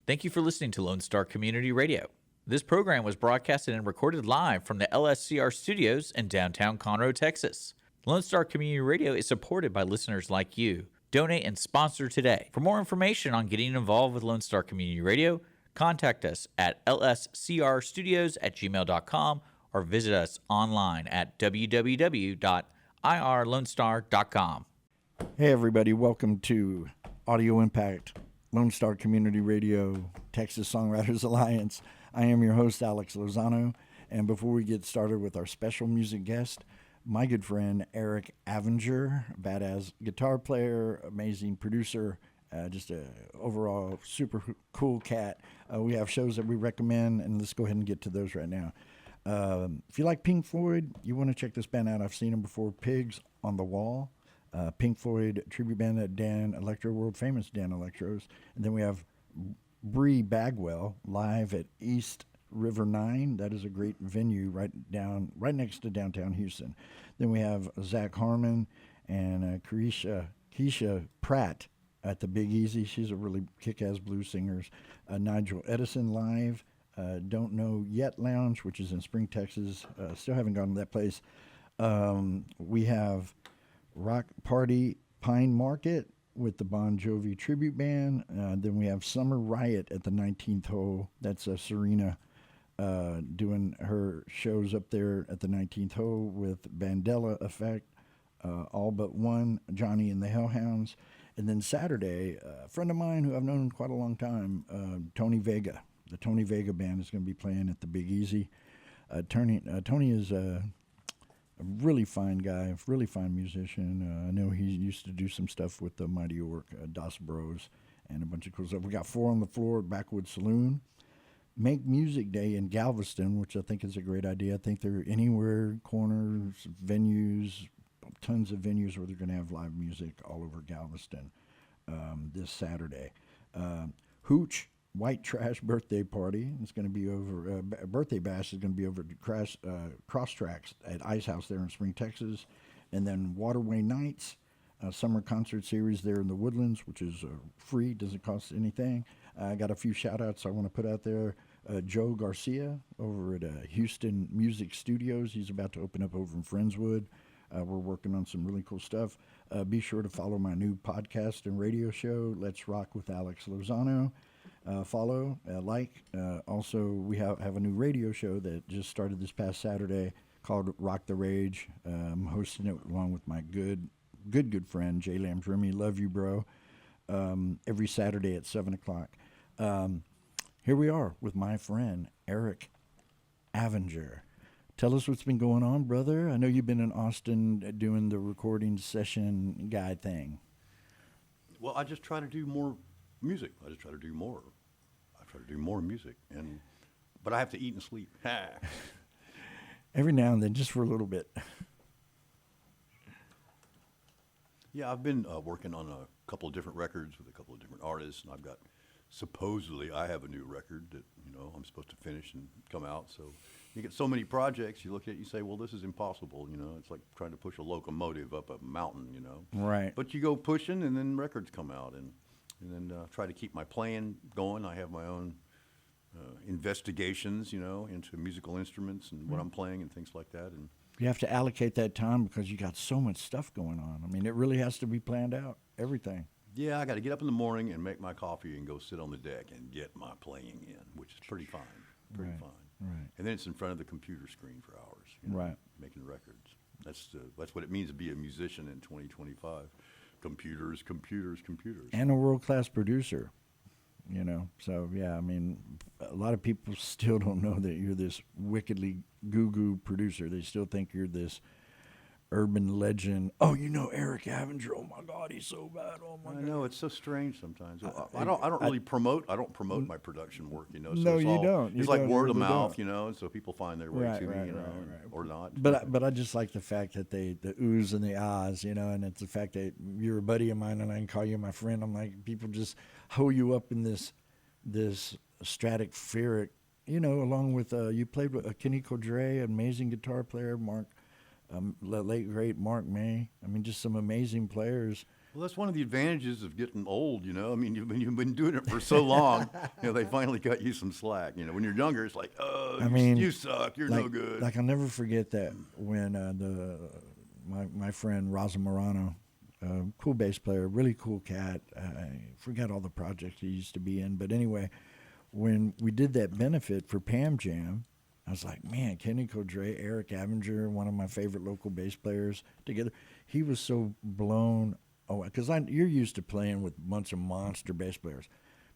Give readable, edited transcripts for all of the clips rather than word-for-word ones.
Thank you for listening to Lone Star Community Radio. This program was broadcasted and recorded live from the LSCR studios in downtown Conroe, Texas. Lone Star Community Radio is supported by listeners like you. Donate and sponsor today. For more information on getting involved with Lone Star Community Radio, contact us at lscrstudios@gmail.com or visit us online at www.irlonestar.com. Hey everybody, welcome to Audio Impact, Lone Star Community Radio, Texas Songwriters Alliance. I am your host, Alex Lozano, and before we get started with our special music guest, my good friend Eric Avinger, badass guitar player, amazing producer, just a overall super cool cat. We have shows that we recommend, and let's go ahead and get to those right now. If you like Pink Floyd, you want to check this band out. I've seen them before, Pigs on the Wall. Pink Floyd tribute band at Dan Electro, world famous Dan Electros. And then we have Bree Bagwell live at East River 9. That is a great venue right next to downtown Houston. Then we have Zach Harmon and Keisha Pratt at the Big Easy. She's a really kick-ass blues singer. Nigel Edison live. Don't Know Yet Lounge, which is in Spring, Texas. Still haven't gone to that place. We have Rock Party Pine Market with the Bon Jovi tribute band. Then we have Summer Riot at the 19th hole. That's Serena doing her shows up there at the 19th hole with Bandela Effect, All But One, Johnny and the Hellhounds. And then Saturday, a friend of mine who I've known quite a long time, Tony Vega. The Tony Vega band is going to be playing at the Big Easy. Tony is a really fine guy, really fine musician. I know he used to do some stuff with the Mighty Orc, Das Bros, and a bunch of cool stuff. We got Four on the Floor at Backwood Saloon. Make Music Day in Galveston, which I think is a great idea. I think they're anywhere, corners, venues, tons of venues where they're going to have live music all over Galveston this Saturday. Hooch White Trash Birthday Party. It's going to be over, Birthday Bash is going to be over at Cross Tracks at Ice House there in Spring, Texas. And then Waterway Nights, summer concert series there in the Woodlands, which is free, doesn't cost anything. I got a few shout outs I want to put out there. Joe Garcia over at Houston Music Studios. He's about to open up over in Friendswood. We're working on some really cool stuff. Be sure to follow my new podcast and radio show, Let's Rock with Alex Lozano. Follow, like. Also, we have a new radio show that just started this past Saturday called Rock the Rage. I'm hosting it along with my good friend, Jay Lambrimi. Love you, bro. Every Saturday at 7 o'clock. Here we are with my friend, Eric Avinger. Tell us what's been going on, brother. I know you've been in Austin doing the recording session guy thing. Well, I just try to do more music. I just try to do more. I try to do more music, but I have to eat and sleep. Every now and then, just for a little bit. Yeah, I've been working on a couple of different records with a couple of different artists, and supposedly I have a new record that, I'm supposed to finish and come out. So you get so many projects, you look at it, you say, well, this is impossible, It's like trying to push a locomotive up a mountain, Right. But you go pushing, and then records come out, and then try to keep my playing going. I have my own investigations, into musical instruments and what I'm playing and things like that. And you have to allocate that time because you got so much stuff going on. I mean, it really has to be planned out, everything. Yeah, I got to get up in the morning and make my coffee and go sit on the deck and get my playing in, which is pretty fine, fine. Right. And then it's in front of the computer screen for hours, right, making records. That's what it means to be a musician in 2025. Computers. And a world-class producer, So, yeah, I mean, a lot of people still don't know that you're this wickedly goo-goo producer. They still think you're this urban legend. Oh, Eric Avinger. Oh my God, he's so bad. Oh my God. I know, it's so strange sometimes. I don't really promote. I don't promote my production work. So no, you don't. It's like word of mouth, and so people find their way to me, or not. But I just like the fact that the oohs and the ahs, and it's the fact that you're a buddy of mine and I can call you my friend. I'm like, people just hoe you up in this stratospheric, along with you played with Kenny Codre, amazing guitar player, Mark. Late great Mark May. I mean, just some amazing players. Well, that's one of the advantages of getting old, you know. I mean, you've been doing it for so long, they finally cut you some slack. You know, when you're younger, it's like, oh, you suck, you're no good. Like I'll never forget that when my friend Raza Morano, cool bass player, really cool cat. I forgot all the projects he used to be in, but anyway, when we did that benefit for Pam Jam, I was like, man, Kenny Codre, Eric Avinger, one of my favorite local bass players together. He was so blown away because you're used to playing with a bunch of monster bass players.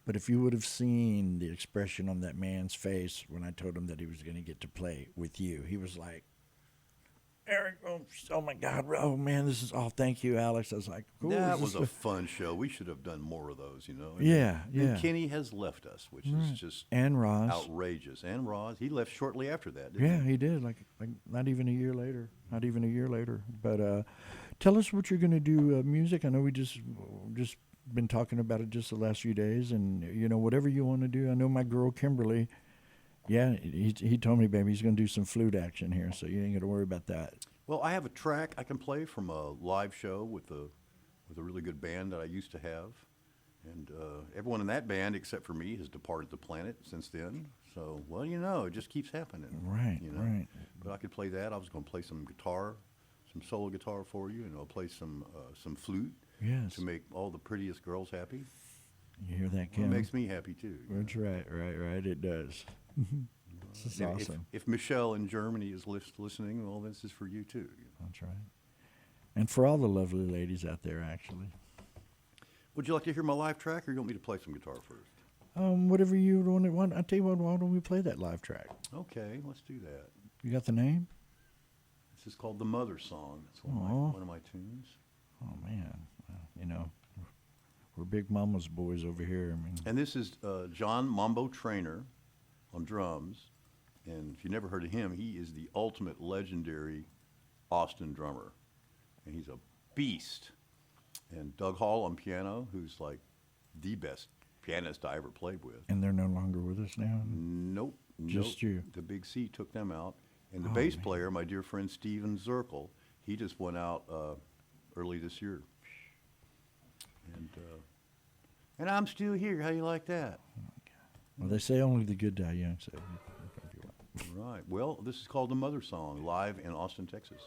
But if you would have seen the expression on that man's face when I told him that he was going to get to play with you, he was like, Eric, oh my God, oh man, this is, thank you, Alex. I was like, cool. That was a fun show. We should have done more of those, you know. And Kenny has left us, which is just and Roz. outrageous. And Roz, he left shortly after that, didn't he did, like not even a year later. But tell us what you're going to do, music. I know we just been talking about it just the last few days, and you know, whatever you want to do. I know my girl Kimberly. Yeah, he told me, baby, he's going to do some flute action here, so you ain't got to worry about that. Well, I have a track I can play from a live show with a really good band that I used to have, and everyone in that band except for me has departed the planet since then. So, well, you know, it just keeps happening. Right, you know? right. But I could play that. I was going to play some guitar, some solo guitar for you, and I'll play some flute to make all the prettiest girls happy. You hear that, Kim? Well, it makes me happy too. That's right. It does. This is awesome. If Michelle in Germany is listening, well, this is for you too. You know? That's right. And for all the lovely ladies out there, actually. Would you like to hear my live track, or you want me to play some guitar first? Whatever you want. I tell you what. Why don't we play that live track? Okay, let's do that. You got the name? This is called the Mother Song. It's one of my tunes. Oh man, you know. We're big mama's boys over here. I mean. And this is John Mambo Trainer on drums. And if you never heard of him, he is the ultimate legendary Austin drummer. And he's a beast. And Doug Hall on piano, who's like the best pianist I ever played with. And they're no longer with us now? Nope. Just you. The Big C took them out. And the bass player, my dear friend Steven Zirkle, he just went out early this year. And I'm still here. How you like that? Well, they say only the good die young. So. Right. Well, this is called the Mother Song, live in Austin, Texas.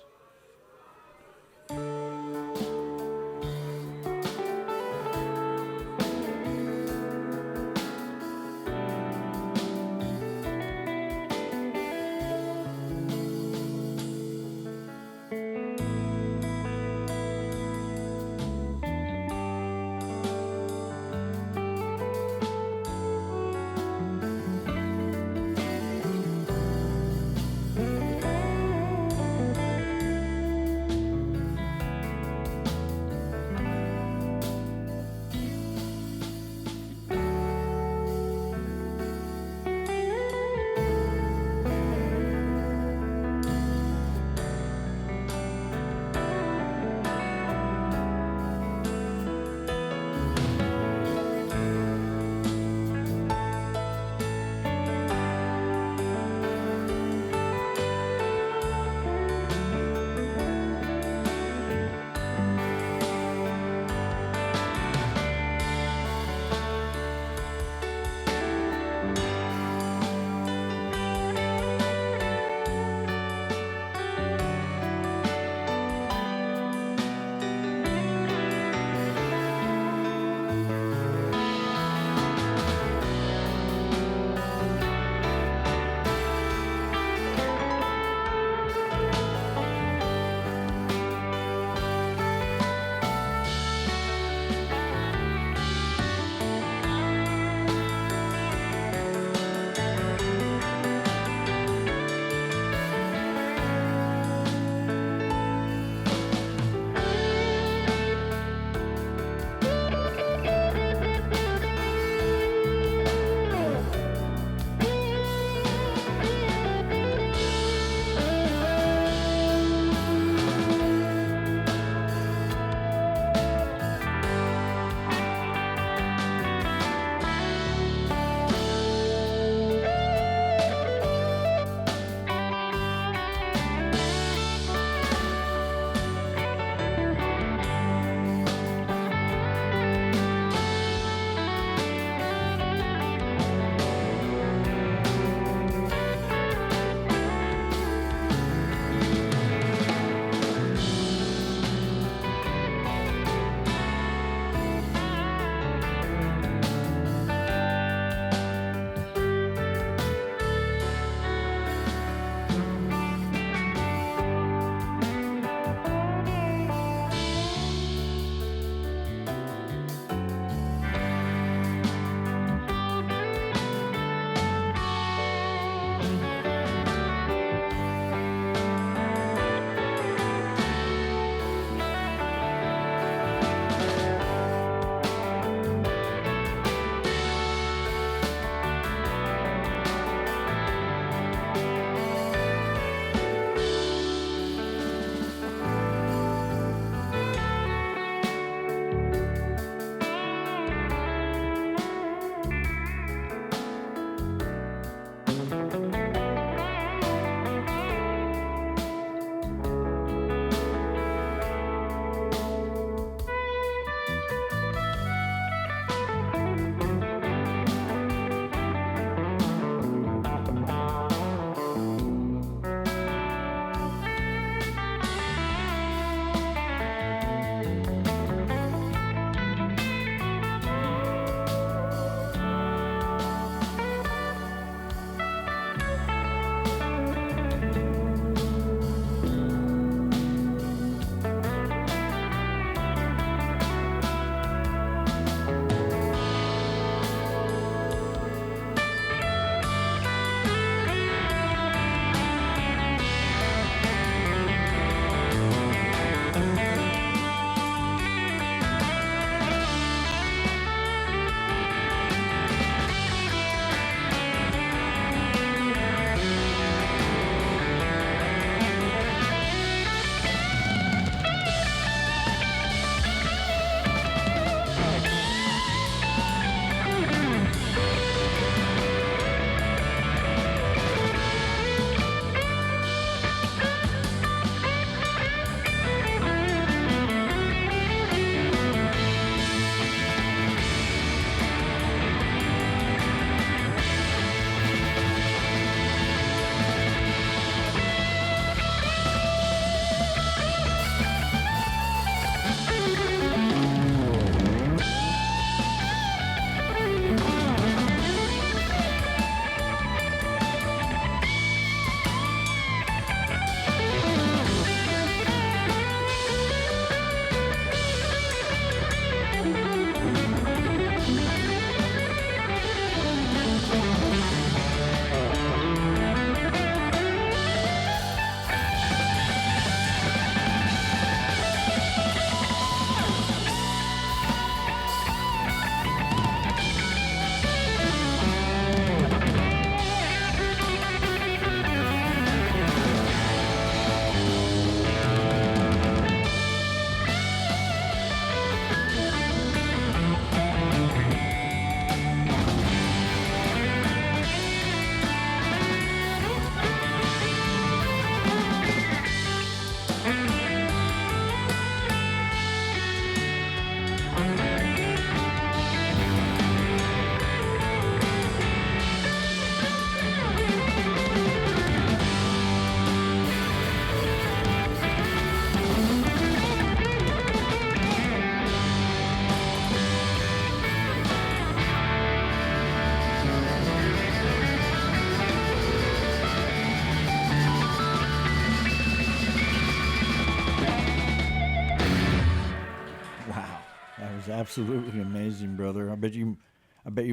absolutely amazing, brother. I bet you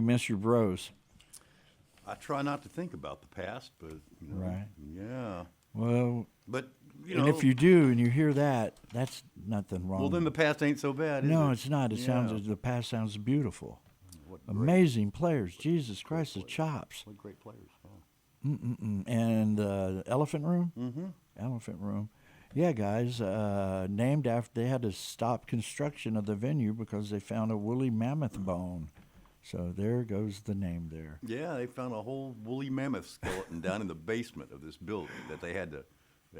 miss your bros. I try not to think about the past, but Right. Yeah. Well, But and if you do and you hear that, that's nothing wrong. well, then the past ain't so bad, is it? No, it's not. It Yeah. sounds the past sounds beautiful. What great, Amazing players. Jesus Christ, the players. chops. what great players. Oh. And Elephant Room. Mm-hmm. Elephant Room. Yeah, guys. Named after they had to stop construction of the venue because they found a woolly mammoth bone. So there goes the name there. Yeah, they found a whole woolly mammoth skeleton down in the basement of this building that they had to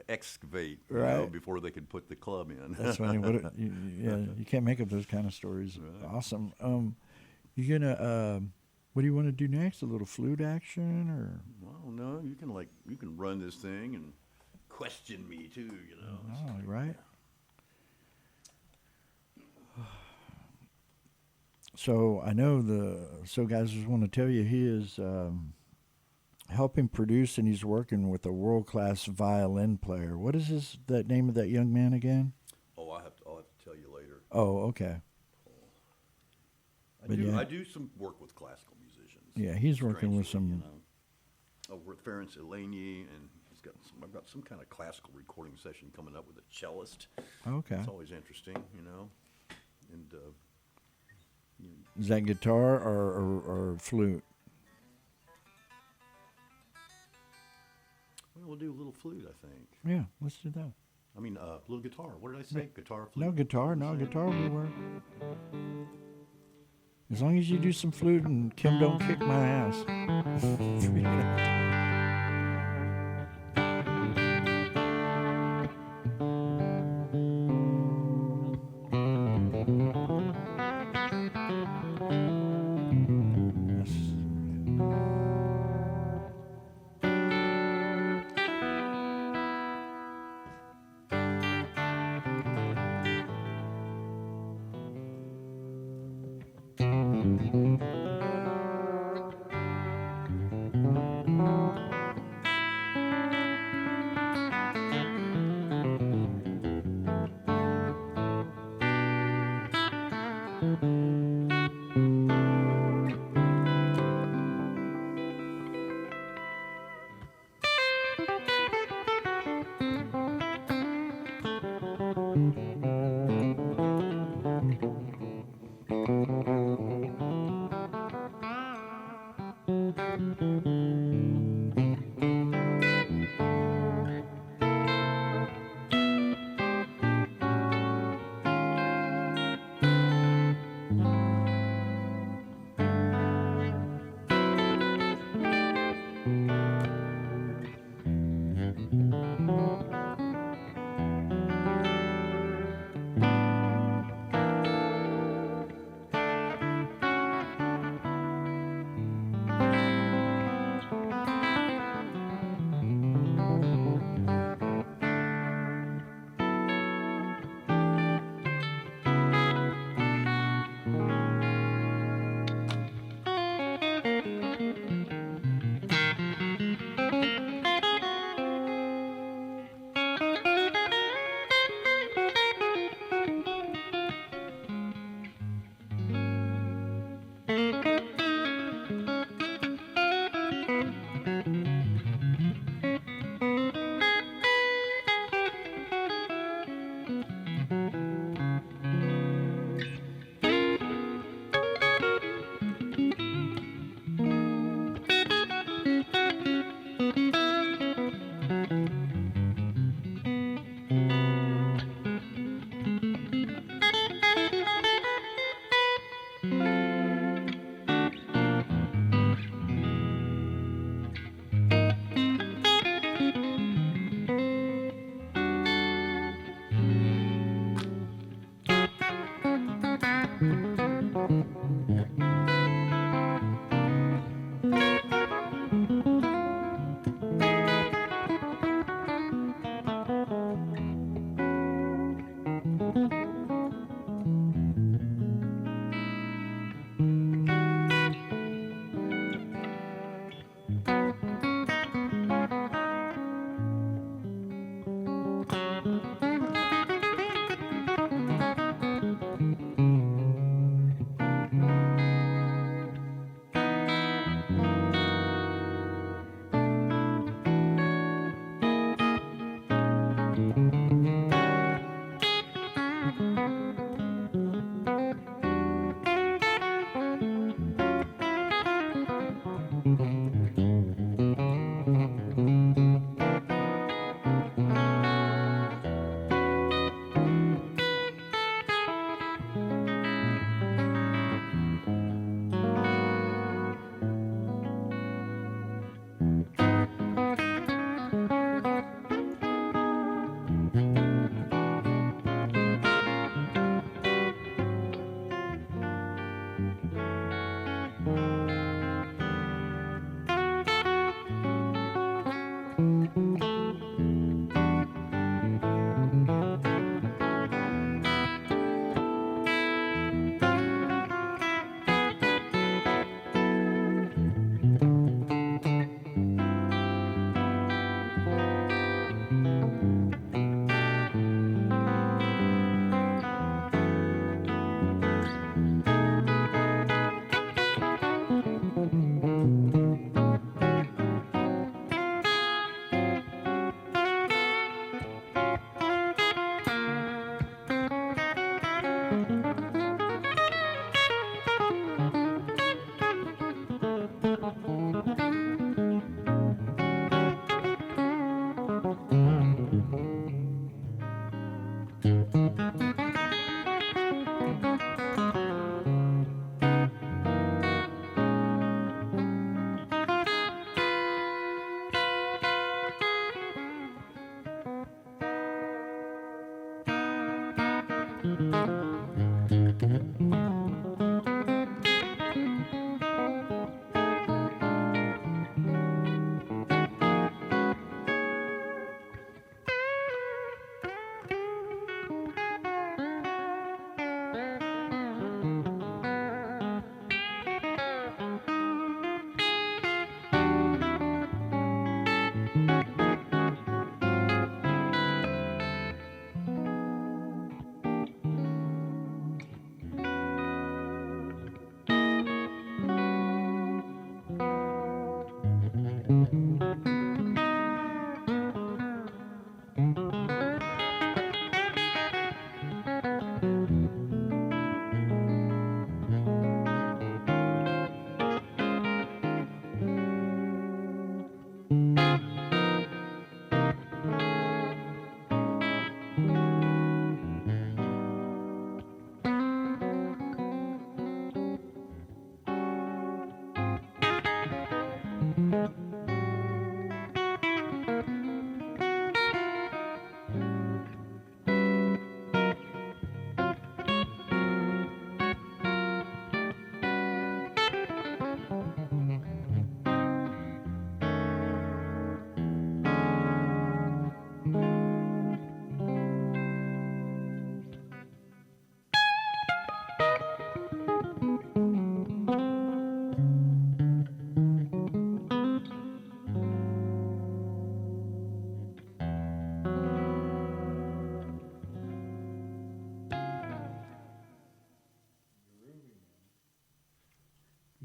excavate Right. before they could put the club in. That's funny. You can't make up those kind of stories. Right. Awesome. You gonna what do you want to do next? A little flute action or? Well, no, you can run this thing and question me too, Oh, right. So I know guys, I just want to tell you he is helping produce and he's working with a world-class violin player. What is that name of that young man again? Oh, I'll have to tell you later. Oh, okay. I do some work with classical musicians. Yeah, he's working with strangely, some. Over at Ferenc Eleni, and I've got some kind of classical recording session coming up with a cellist. Okay. It's always interesting, and Is that guitar or flute? well, we'll do a little flute, I think. Yeah, let's do that. I mean, little guitar. What did I say? Guitar, flute? No guitar will work. As long as you do some flute and Kim don't kick my ass.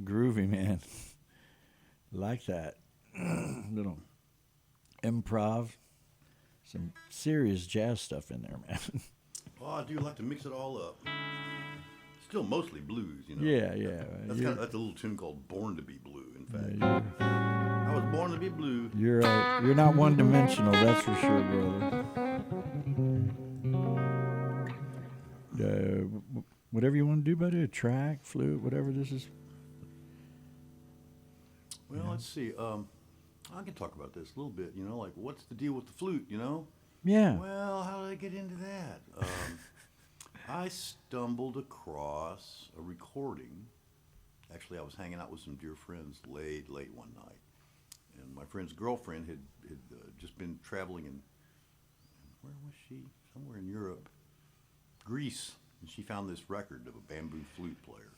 Groovy, man. Like that. Little improv. Some serious jazz stuff in there, man. Oh, I do like to mix it all up. Still mostly blues, you know. Yeah. That's a little tune called "Born to Be Blue." In fact, Yeah, I was born to be blue. you're not one-dimensional, that's for sure, brother. Whatever you want to do, buddy, a track, flute, whatever this is. Well, let's see. I can talk about this a little bit. You know, like what's the deal with the flute? You know. Yeah. Well, how did I get into that? I stumbled across a recording. Actually, I was hanging out with some dear friends late one night, and my friend's girlfriend had just been traveling in where was she? Somewhere in Europe, Greece, and she found this record of a bamboo flute player.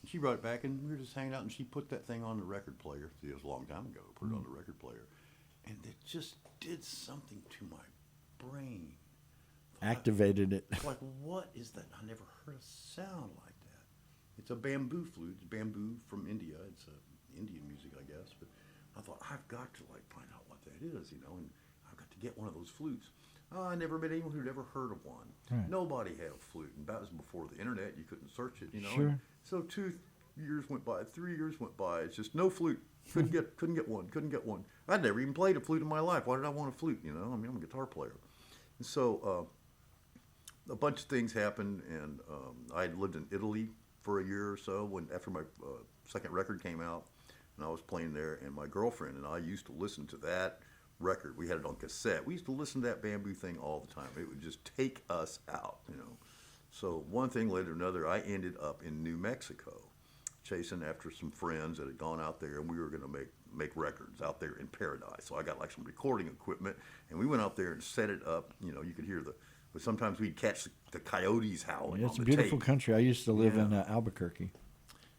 And she brought it back, and we were just hanging out, and she put that thing on the record player. See, it was a long time ago. Put it on the record player, and it just did something to my brain. Activated it. Like, what is that? I never heard a sound like that. It's a bamboo flute. It's bamboo from India. It's Indian music, I guess. But I thought, I've got to like find out what that is, you know, and I've got to get one of those flutes. I never met anyone who'd ever heard of one. Right. Nobody had a flute, and that was before the internet. You couldn't search it, you know. Sure. And so 2 years went by, 3 years went by. It's just no flute. Couldn't get one. I'd never even played a flute in my life. Why did I want a flute? You know, I mean, I'm a guitar player, and so. A bunch of things happened, and I had lived in Italy for a year or so after my second record came out, and I was playing there, and my girlfriend and I used to listen to that record. We had it on cassette. We used to listen to that bamboo thing all the time. It would just take us out, you know. So one thing led to another. I ended up in New Mexico chasing after some friends that had gone out there, and we were going to make records out there in Paradise. So I got like some recording equipment, and we went out there and set it up. You know, you could hear but sometimes we'd catch the coyotes howling. It's on a the beautiful tape. country. I used to live Yeah. in Albuquerque.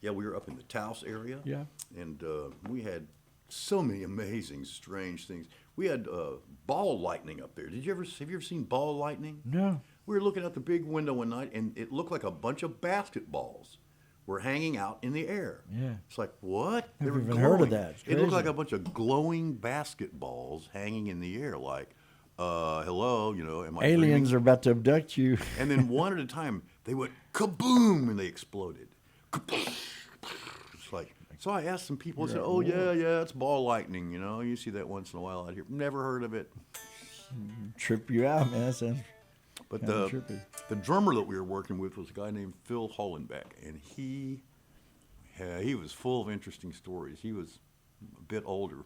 Yeah, we were up in the Taos area. Yeah. And we had so many amazing, strange things. We had ball lightning up there. Have you ever seen ball lightning? No. We were looking out the big window one night, and it looked like a bunch of basketballs were hanging out in the air. Yeah. It's like, what? Never even heard of that. It's It looked crazy. like a bunch of glowing basketballs hanging in the air, like, hello, you know, am I Aliens dreaming? are about to abduct you. And then one at a time, they went kaboom, and they exploded. Kaboom. It's like, so I asked some people, I said, oh, yeah, it's ball lightning, you know. You see that once in a while out here. Never heard of it. Trip you out, man. That sounds But kinda trippy. the drummer that we were working with was a guy named Phil Hollenbeck, and he was full of interesting stories. He was a bit older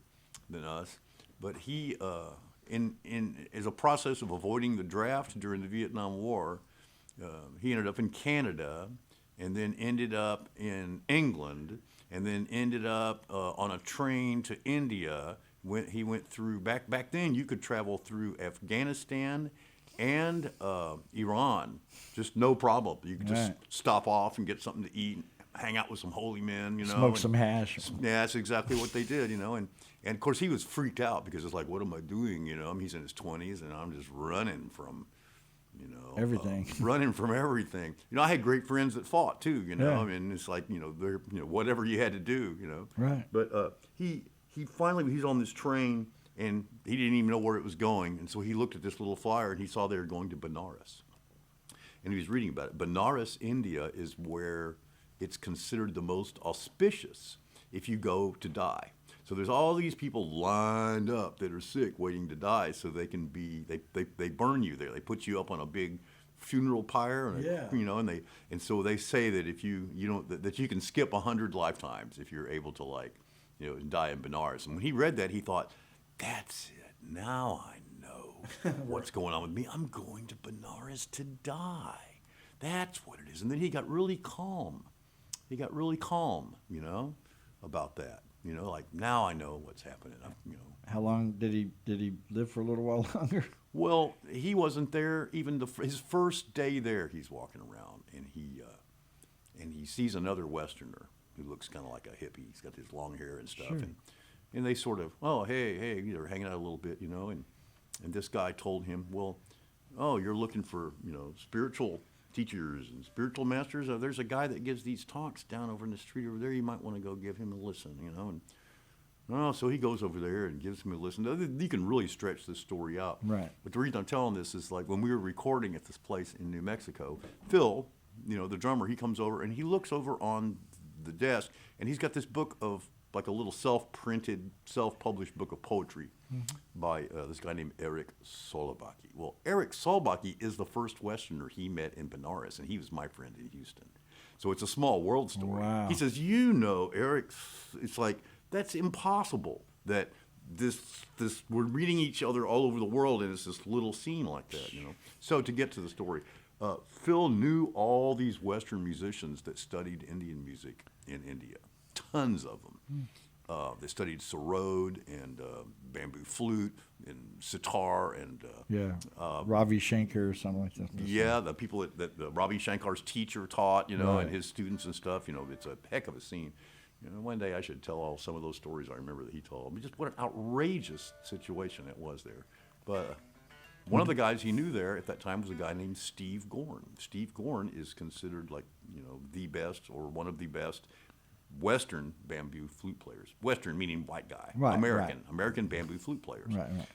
than us, but he, as a process of avoiding the draft during the Vietnam War, he ended up in Canada, and then ended up in England, and then ended up on a train to India. He went through back then. You could travel through Afghanistan and Iran, just no problem. You could just stop off and get something to eat, hang out with some holy men, Smoke some hash. Yeah, that's exactly what they did, And of course he was freaked out because it's like, what am I doing? He's in his 20s and I'm just running from, everything. Running from everything. I had great friends that fought too, Yeah. I mean, it's like, they're, whatever you had to do, Right. But he finally, he's on this train and he didn't even know where it was going. And so he looked at this little flyer and he saw they were going to Benares. And he was reading about it. Benares, India is where it's considered the most auspicious if you go to die. So there's all these people lined up that are sick waiting to die so they can be, they burn you there. They put you up on a big funeral pyre, and and so they say that if you don't, that you can skip 100 lifetimes if you're able to die in Benares. And when he read that, he thought, that's it. Now I know what's going on with me. I'm going to Benares to die. That's what it is. And then he got really calm. About that. Like now I know what's happening. How long did he live for a little while longer? Well, he wasn't there even his first day there. He's walking around and he sees another Westerner who looks kind of like a hippie. He's got his long hair and stuff, Sure. and they sort of, oh hey, they're hanging out a little bit, and this guy told him, well, oh, you're looking for spiritual teachers and spiritual masters. There's a guy that gives these talks down over in the street over there. You might want to go give him a listen, And so he goes over there and gives him a listen. You can really stretch this story out. Right. But the reason I'm telling this is like when we were recording at this place in New Mexico, Phil, the drummer, he comes over and he looks over on the desk and he's got this book of like a little self-printed, self-published book of poetry by this guy named Eric Solobaki. Well, Eric Solobaki is the first Westerner he met in Benares, and he was my friend in Houston. So it's a small world story. Wow. He says, Eric, it's like, that's impossible that this we're reading each other all over the world, and it's this little scene like that, So to get to the story, Phil knew all these Western musicians that studied Indian music in India, tons of them. They studied sarod and bamboo flute and sitar and Ravi Shankar or something like that. the people that Ravi Shankar's teacher taught, and his students and stuff. It's a heck of a scene. One day I should tell some of those stories I remember that he told me. Just what an outrageous situation it was there. But one of the guys he knew there at that time was a guy named Steve Gorn. Steve Gorn is considered the best or one of the best Western bamboo flute players. Western meaning white guy. Right, American bamboo flute players. Right.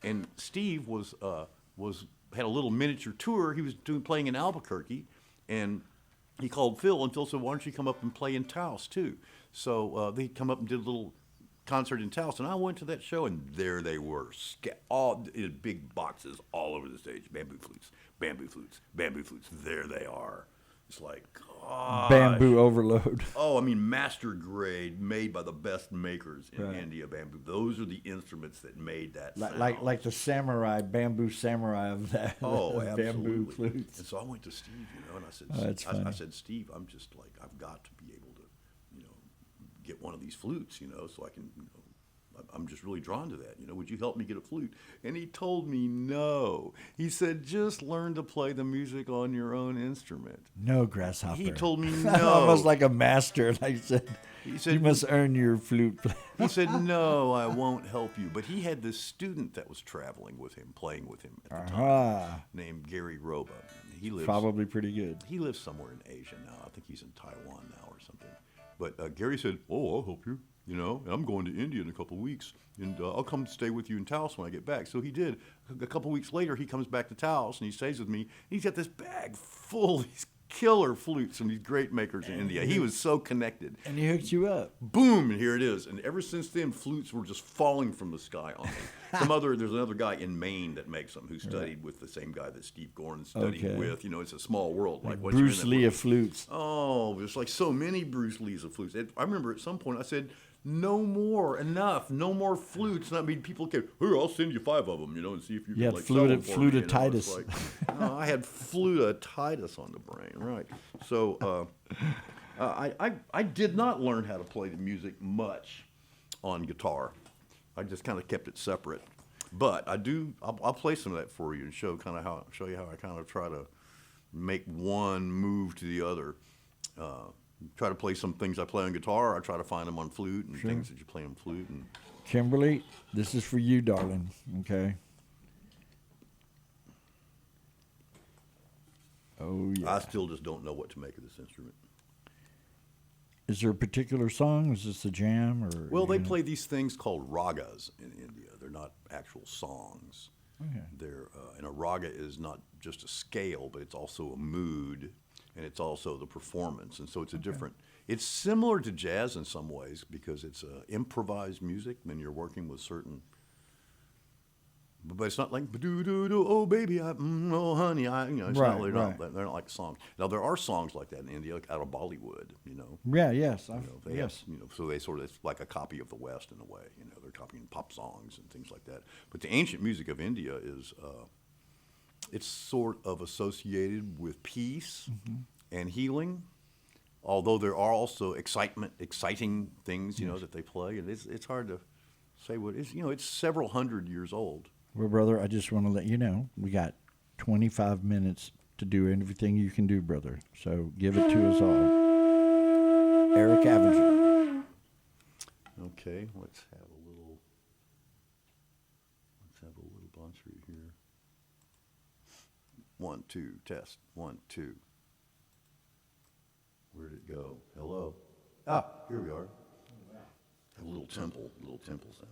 And Steve had a little miniature tour. He was playing in Albuquerque, and he called Phil, and Phil said, "Why don't you come up and play in Taos too?" So they come up and did a little concert in Taos, and I went to that show, and there they were, all in big boxes all over the stage, bamboo flutes. There they are. It's like, gosh. Bamboo overload. Oh, I mean, master grade, made by the best makers in India, bamboo. Those are the instruments that made that sound. Like the bamboo samurai of that. Oh, of absolutely. bamboo flutes. And so I went to Steve, and I said, that's funny. I said, Steve, I'm just like, I've got to be able to, get one of these flutes, so I can, I'm just really drawn to that. Would you help me get a flute? And he told me no. He said, just learn to play the music on your own instrument. No, grasshopper. He told me no. Almost like a master. Like he said, you must earn your flute. He said, no, I won't help you. But he had this student that was traveling with him, playing with him at the time, named Gary Roba. He lives probably pretty good. He lives somewhere in Asia now. I think he's in Taiwan now or something. But Gary said, oh, I'll help you. And I'm going to India in a couple of weeks, and I'll come stay with you in Taos when I get back. So he did. A couple of weeks later, he comes back to Taos, and he stays with me. And he's got this bag full of these killer flutes from these great makers in India. He was so connected. And he hooked you up. Boom, and here it is. And ever since then, flutes were just falling from the sky on me. There's another guy in Maine that makes them who studied with the same guy that Steve Gorn studied with. It's a small world. Like Bruce Lee of flutes. Oh, there's like so many Bruce Lees of flutes. I remember at some point I said, no more, enough, no more flutes. I mean, people came, here, I'll send you 5 of them, and see if you Yeah, can sell them for me. flutitis. It's like, no, I had flutitis on the brain, right? So I did not learn how to play the music much on guitar. I just kind of kept it separate. But I'll play some of that for you and show you how I kind of try to make one move to the other. Try to play some things I play on guitar. I try to find them on flute and things that you play on flute. And Kimberly, this is for you, darling. Okay. Oh yeah. I still just don't know what to make of this instrument. Is there a particular song? Is this a jam or? Well, they play these things called ragas in India. They're not actual songs. Okay. And a raga is not just a scale, but it's also a mood, and it's also the performance. And so it's a different. It's similar to jazz in some ways because it's improvised music when you're working with certain. But it's not like oh baby, oh honey, it's Right, not, they're not like songs. Now there are songs like that in India, like out of Bollywood, Yeah. Yes. They yes. have, so they sort of, it's like a copy of the West in a way. They're copying pop songs and things like that. But the ancient music of India is, it's sort of associated with peace and healing. Although there are also exciting things, that they play, and it's hard to say what it is. It's several hundred years old. Well, brother, I just want to let you know we got 25 minutes to do everything you can do, brother. So give it to us all. Eric Avinger. Okay, let's have a little bunch right here. 1, 2, test. 1, 2. Where'd it go? Hello. Here we are. A little temple sound.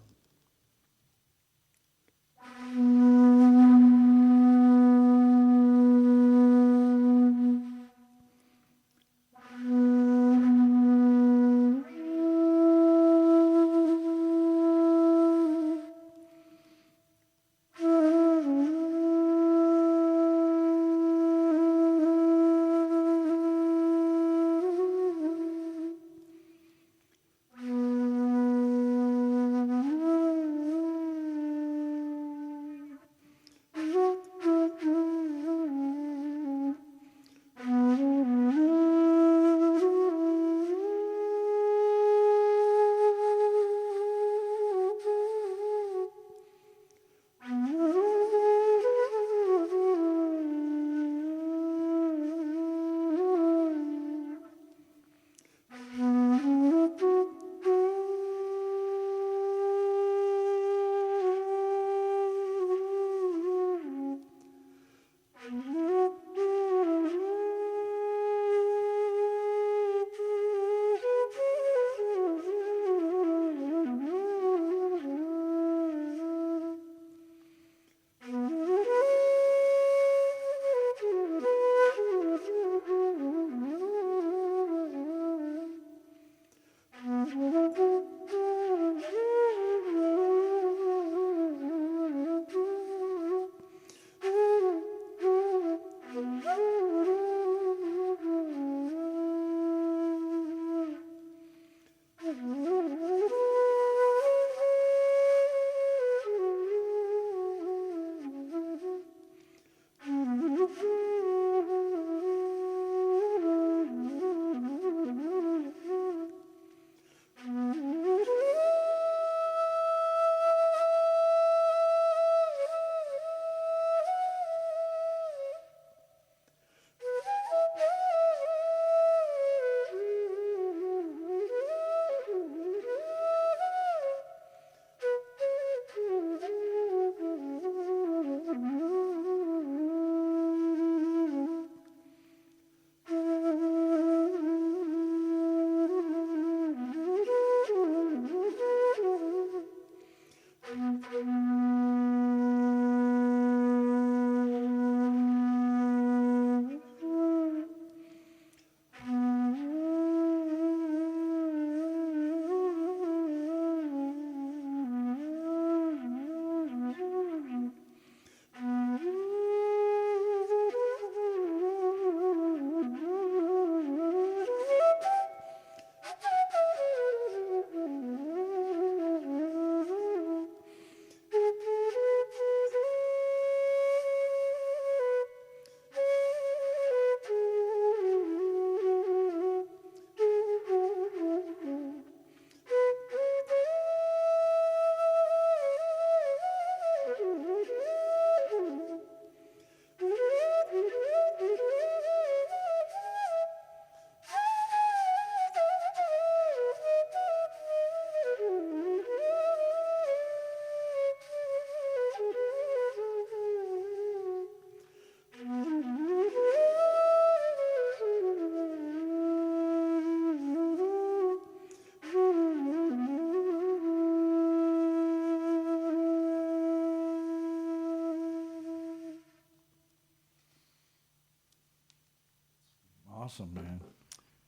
awesome, man.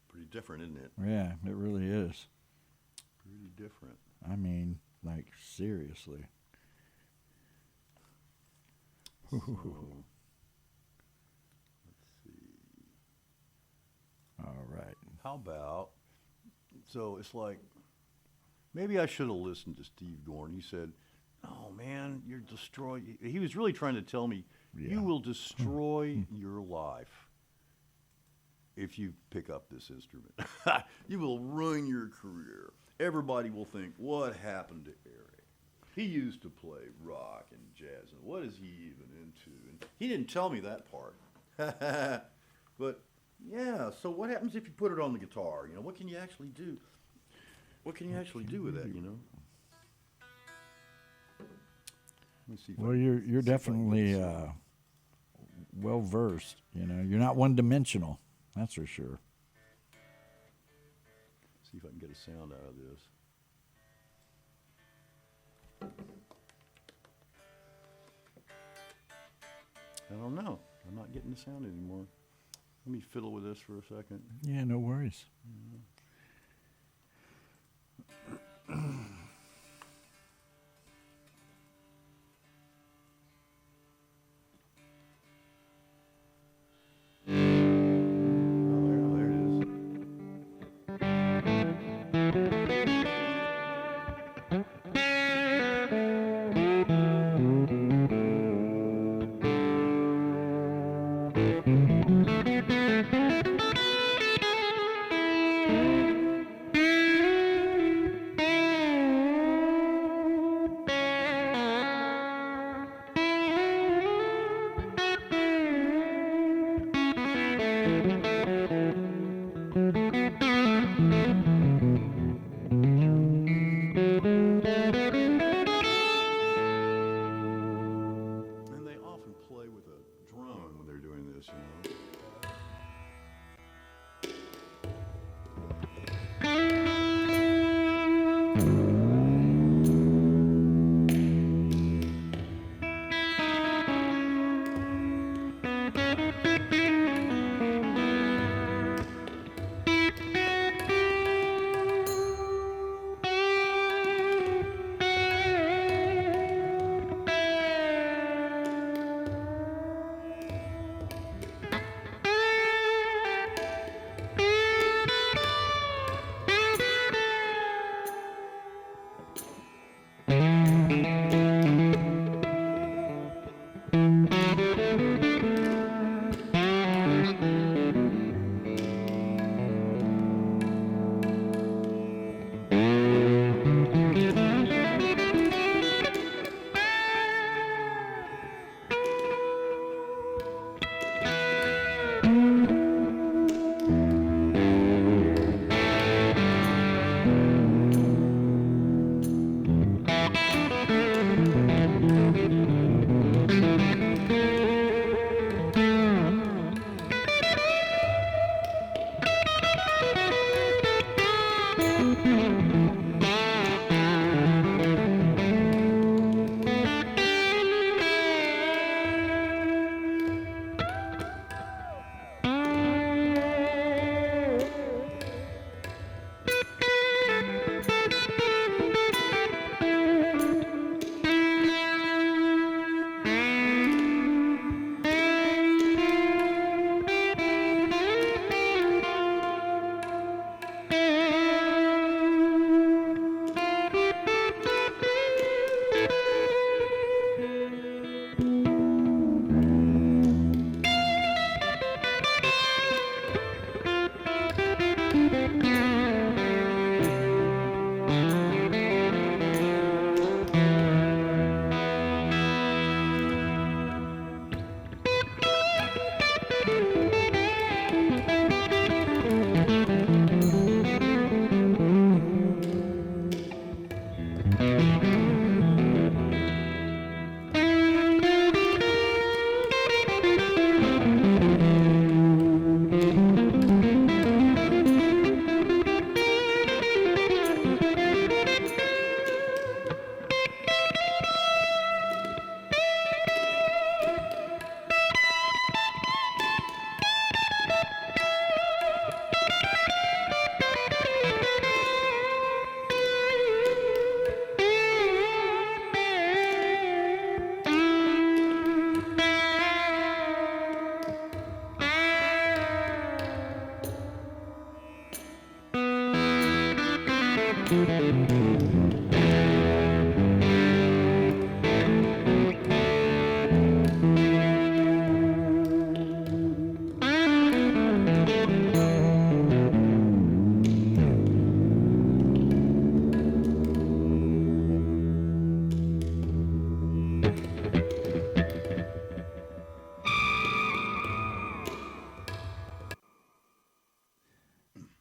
Pretty different, isn't it? Yeah, it really is. Pretty different. I mean, like, seriously. So, let's see. All right. How about, so it's like, maybe I should have listened to Steve Gorn. He said, "Oh man, you're destroying." He was really trying to tell me, Yeah. you will destroy your life if you pick up this instrument. You will ruin your career. Everybody will think, what happened to Eric? He used to play rock and jazz, and what is he even into? And he didn't tell me that part. But yeah, so what happens if you put it on the guitar? You know, what can you actually do? What can you actually do with that, you know? Let me see if I Well, can- you're see if I can get definitely this, well versed. You know, you're not one dimensional. That's for sure. see if I can get a sound out of this. I don't know. I'm not getting the sound anymore. Let me fiddle with this for a second. Yeah, no worries. Oh, there it is.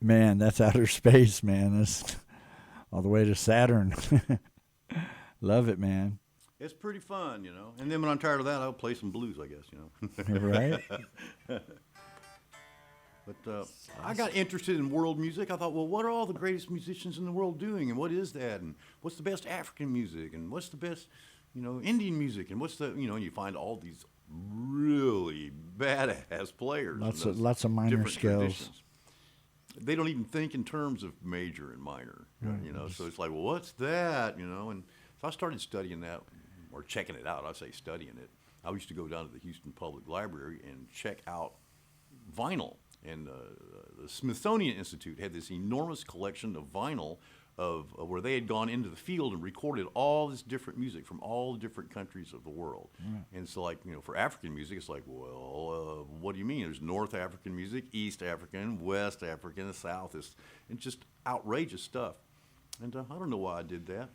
Man, that's outer space, man. That's all the way to Saturn. Love it, man. It's pretty fun, And then when I'm tired of that, I'll play some blues, I guess, Right? But I got interested in world music. I thought, well, what are all the greatest musicians in the world doing, and what is that, and what's the best African music, and what's the best, Indian music, and what's the, and you find all these really badass players. Lots of minor different scales. traditions. They don't even think in terms of major and minor, So it's like, well, what's that, And so I started studying that, or checking it out. I say studying it. I used to go down to the Houston Public Library and check out vinyl. And the Smithsonian Institute had this enormous collection of vinyl of where they had gone into the field and recorded all this different music from all the different countries of the world. And so, like, for African music, it's like, well, what do you mean? There's North African music, East African, West African, the South. It's just outrageous stuff. And I don't know why I did that.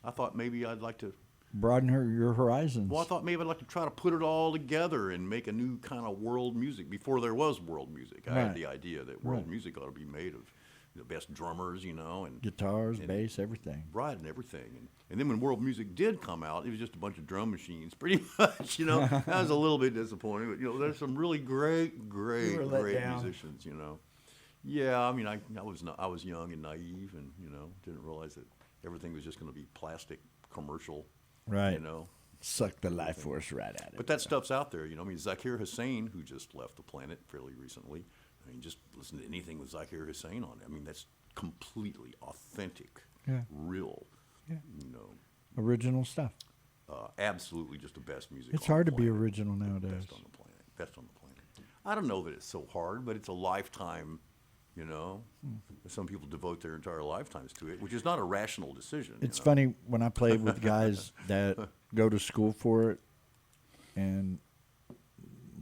I thought maybe I'd like to broaden your horizons. Well, I thought maybe I'd like to try to put it all together and make a new kind of world music. Before there was world music, I had the idea that world music ought to be made of the best drummers, and guitars, bass, everything. Right, and everything. And then when world music did come out, it was just a bunch of drum machines, pretty much. I was a little bit disappointed, but there's some really great musicians. Yeah, I mean, I was young and naive, and didn't realize that everything was just going to be plastic, commercial. Right. Suck the life force right out of it. But that stuff's out there, I mean, Zakir Hussain, who just left the planet fairly recently, I mean, just listen to anything with Zakir Hussain on it. I mean, that's completely authentic, real, original stuff. Absolutely just the best music. It's hard to be original nowadays. Best on the planet. Best on the planet. I don't know that it's so hard, but it's a lifetime, Some people devote their entire lifetimes to it, which is not a rational decision. It's funny when I play with guys that go to school for it, and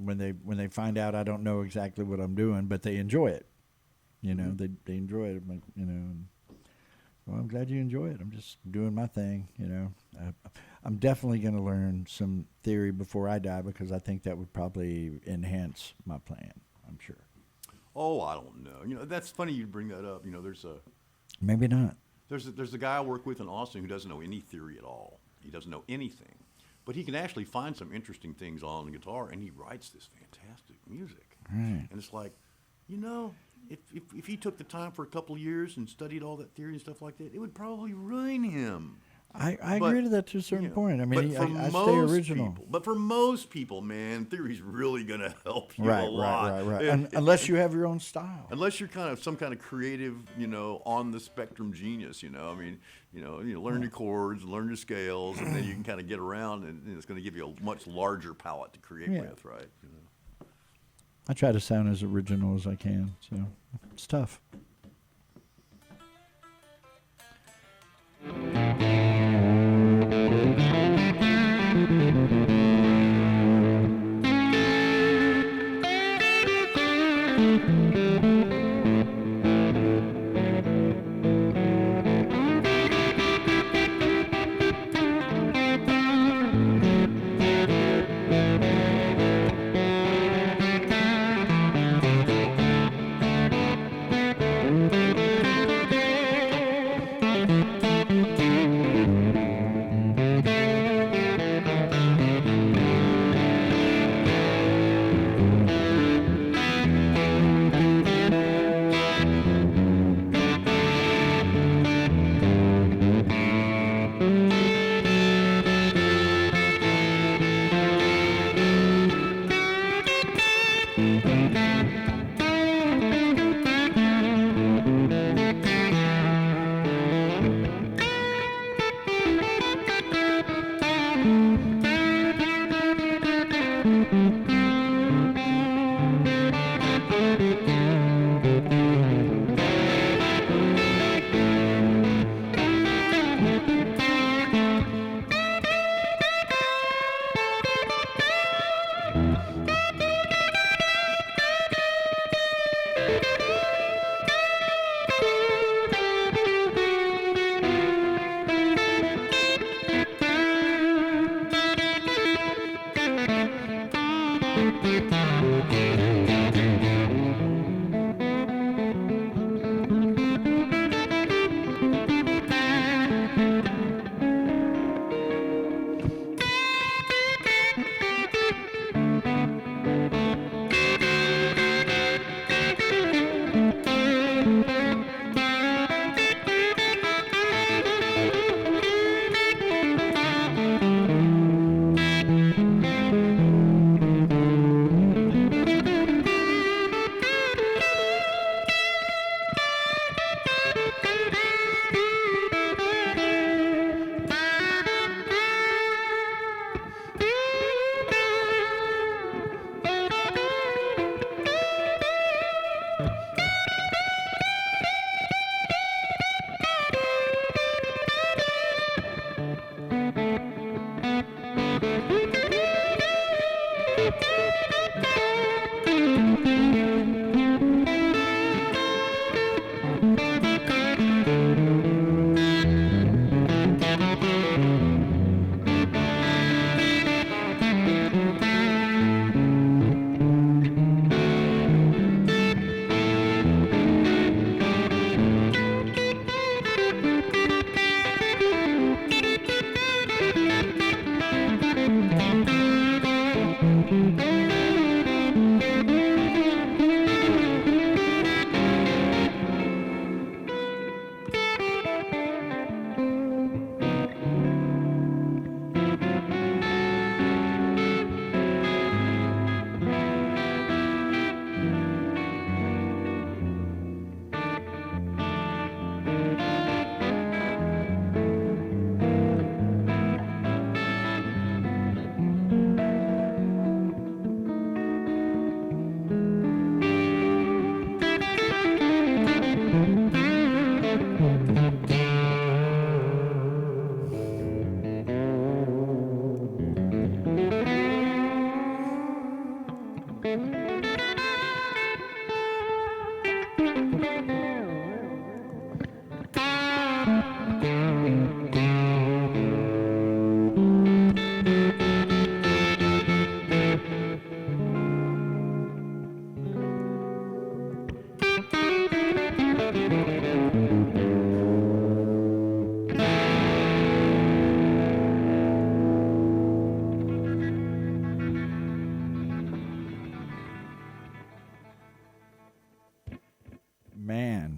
when they find out I don't know exactly what I'm doing, but they enjoy it. They enjoy it. Like, well, I'm glad you enjoy it. I'm just doing my thing. I'm definitely going to learn some theory before I die, because I think that would probably enhance my plan. I'm sure. Oh, I don't know. That's funny you bring that up. There's a maybe not. There's a guy I work with in Austin who doesn't know any theory at all. He doesn't know anything, but he can actually find some interesting things on the guitar, and he writes this fantastic music. Right. And it's like, if he took the time for a couple of years and studied all that theory and stuff like that, it would probably ruin him. I agree to that to a certain point. I mean, I stay original. But for most people, man, theory's really going to help you a lot. Right. Unless you have your own style. Unless you're kind of some kind of creative, on the spectrum genius, I mean, learn your chords, learn your scales, and then you can kind of get around, and it's going to give you a much larger palette to create with, right? I try to sound as original as I can, so it's tough.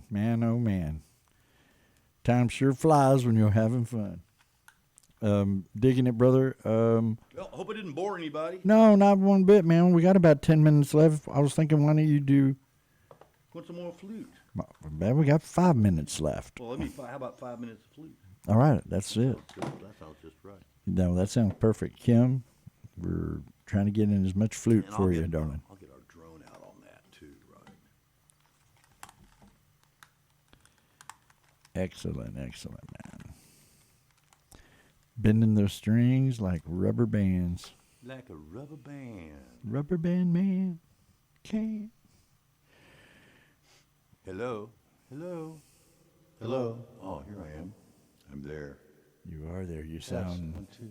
Man, oh man. Time sure flies when you're having fun. Digging it, brother. Well, I hope I didn't bore anybody. No, not one bit, man. We got about 10 minutes left. I was thinking, why don't you do... Want some more flute? Man, we got 5 minutes left. Well, how about 5 minutes of flute? All right, that's it. That sounds just right. No, that sounds perfect. Kim, we're trying to get in as much flute And for you, darling. I'll get our drone out on that too, right? Excellent, man. Bending those strings like rubber bands. Like a rubber band. Rubber band man. Can. Hello? Hello? Hello? Oh, here I am. I'm there. You are there. You sound 1, 2.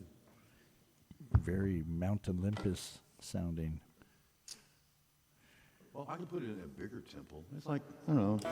very Mount Olympus sounding. Well, I can put it in a bigger temple. It's like, I don't know.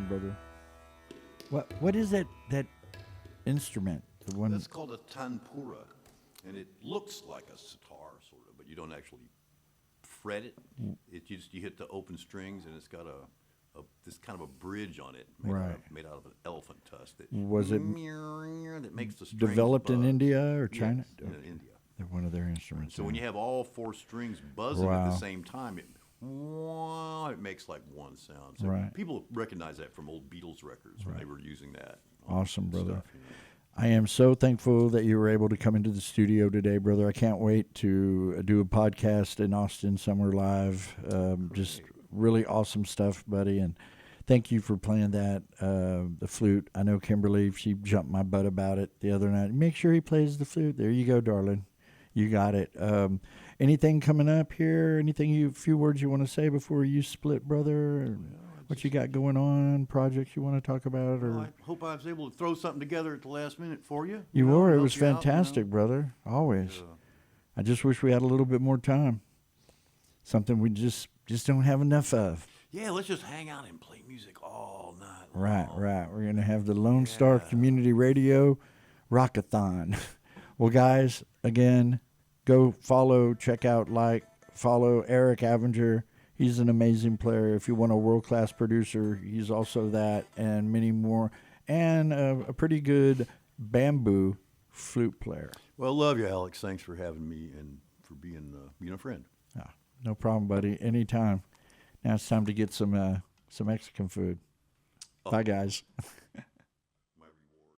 awesome, brother. What is that instrument? The one That's called a tanpura, and it looks like a sitar, sort of, but you don't actually fret it. You hit the open strings, and it's got this kind of a bridge on it made out of an elephant tusk. That that makes the strings developed in buzz. India or China? Yes, in India. They're one of their instruments. So when you have all four strings buzzing at the same time, it makes like one sound. So Right. people recognize that from old Beatles records when they were using that. Awesome, brother. Stuff, I am so thankful that you were able to come into the studio today, brother. I can't wait to do a podcast in Austin somewhere live. Just really awesome stuff, buddy. And thank you for playing that, the flute. I know Kimberly, she jumped my butt about it the other night. Make sure he plays the flute. There you go, darling. You got it. Anything coming up here? A few words you want to say before you split, brother? What you got going on? Projects you want to talk about? Or I hope I was able to throw something together at the last minute for you. you were. It help was you out, fantastic, brother. Always. I just wish we had a little bit more time. Something we just don't have enough of. Yeah, let's just hang out and play music all night long. Right. We're going to have the Lone Star Community Radio Rockathon. Well, guys, again, go follow, check out, follow Eric Avinger. He's an amazing player. If you want a world-class producer, he's also that, and many more. And a pretty good bamboo flute player. Well, love you, Alex. Thanks for having me and for being a friend. No problem, buddy. Anytime. Now it's time to get some Mexican food. Bye, guys.